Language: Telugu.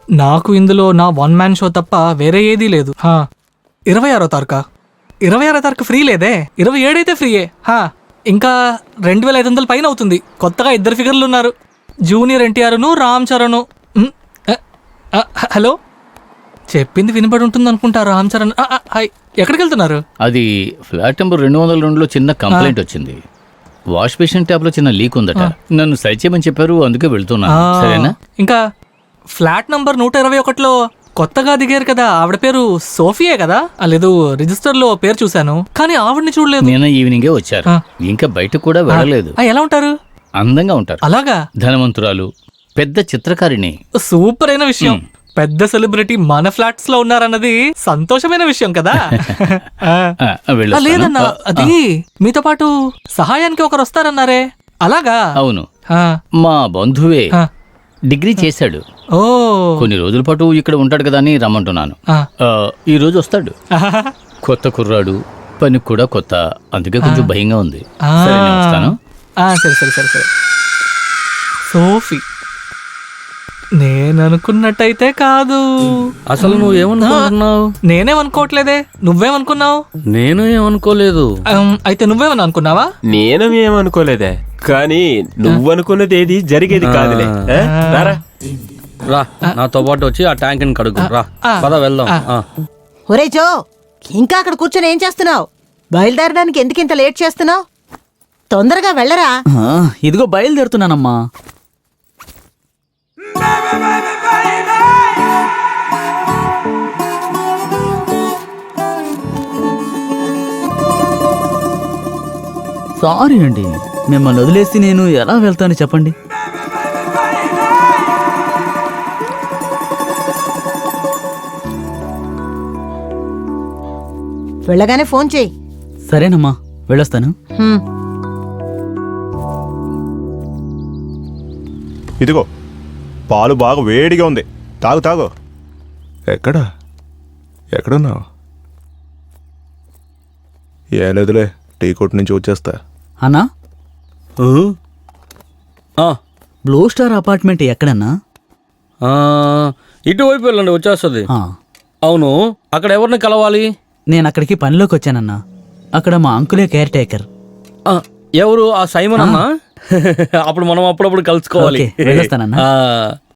నాకు ఇందులో నా 1 మ్యాన్ షో తప్ప వేరే ఏదీ లేదు. 26వ తారీఖా? 26వ తారీఖు ఫ్రీ లేదే. 27 అయితే ఫ్రీయే. ఇంకా 2500 పైన అవుతుంది. కొత్తగా 2 ఫిగర్లు ఉన్నారు, జూనియర్ ఎన్టీఆర్ను రామ్ చరణ్. హలో, చెప్పింది వినపడి ఉంటుంది అనుకుంటా. రామ్ చరణ్ హాయ్, ఎక్కడికి వెళ్తున్నారు? అది ఫ్లాట్ నెంబర్ 202లో చిన్న కంప్లైంట్ వచ్చింది. వాష్ బేసిన్ ట్యాప్ లో చిన్న లీక్ ఉందట. నన్ను సరి చేయమని చెప్పారు, అందుకే వెళ్తున్నాను. సరేనా? ఇంకా ఫ్లాట్ నంబర్ 121లో కొత్తగా దిగారు కదా, ఆవిడ పేరు సోఫియే కదా? లేదు, రిజిస్టర్ లో పేరు చూశాను కానీ ఆవిడని చూడలేదు. నిన్న ఈవినింగే వచ్చారు, ఇంకా బయటకు కూడా వెళ్ళలేదు. ఎలా ఉంటారు? అందంగా ఉంటారు. అలాగా? ధనవంతురాలు, పెద్ద చిత్రకారిణి. సూపర్ అయిన విషయం. పెద్ద సెలబ్రిటీ మన ఫ్లాట్స్ లో ఉన్నారన్నది సంతోషమైన విషయం కదా. లేదన్నా, అది మీతో పాటు సహాయానికి ఒకరు వస్తారన్నారే, అలాగా? అవును, మా బంధువే. డిగ్రీ చేశాడు. కొన్ని రోజుల పాటు ఇక్కడ ఉంటాడు కదా అని రమ్మంటున్నాను. ఈ రోజు వస్తాడు. కొత్త కుర్రాడు, పని కూడా కొత్త, అందుకే కొంచెం భయంగా ఉంది. సరే, నేను వస్తాను. సరే సరే సరే సరే. సోఫీ, నేననుకున్నట్టయితే కాదు. అసలు నువ్వేమనుకుంటున్నావు? నేనేమనుకోవట్లేదే, నువ్వేమనుకున్నావు? నేను ఏమనుకోలేదు. అయితే నువ్వేమని అనుకున్నావా? నేను ఏమనుకోలేదే, కానీ నువ్వనుకున్నది ఏది జరిగేది కాదులే. రా, నాతో పాటు వచ్చి ఆ ట్యాంక్ ని కడుగు. రా, పద వెళ్దాం. ఒరే జో, ఇంకా అక్కడ కూర్చొని ఏం చేస్తున్నావు? బయలుదేరడానికి ఎందుకు ఇంత లేట్ చేస్తున్నావు? తొందరగా వెళ్ళరా. ఇదిగో బయలుదేరుతున్నానమ్మా. సారీ అండి, మిమ్మల్ని వదిలేసి నేను ఎలా వెళ్తాను చెప్పండి. వెళ్ళగానే ఫోన్ చేయి. సరేనమ్మా, వెళ్ళొస్తాను. ఇదిగో పాలు బాగా వేడిగా ఉంది, తాగు తాగు. ఎక్కడున్నావు? ఏ లేదులే, టీ కొట్టు నుంచి వచ్చేస్తా. అన్నా, బ్లూ స్టార్ అపార్ట్మెంట్ ఎక్కడన్నా? ఇటువైపు వెళ్ళండి, వచ్చేస్తుంది. అవును, అక్కడ ఎవరిని కలవాలి? నేను అక్కడికి పనిలోకి వచ్చానన్నా. అక్కడ మా అంకులే కేర్ టేకర్. ఎవరు? ఆ సైమన్ అన్నా? అప్పుడు మనం అప్పుడప్పుడు కలుసుకోవాలి. వెళ్ళొస్తానన్నా.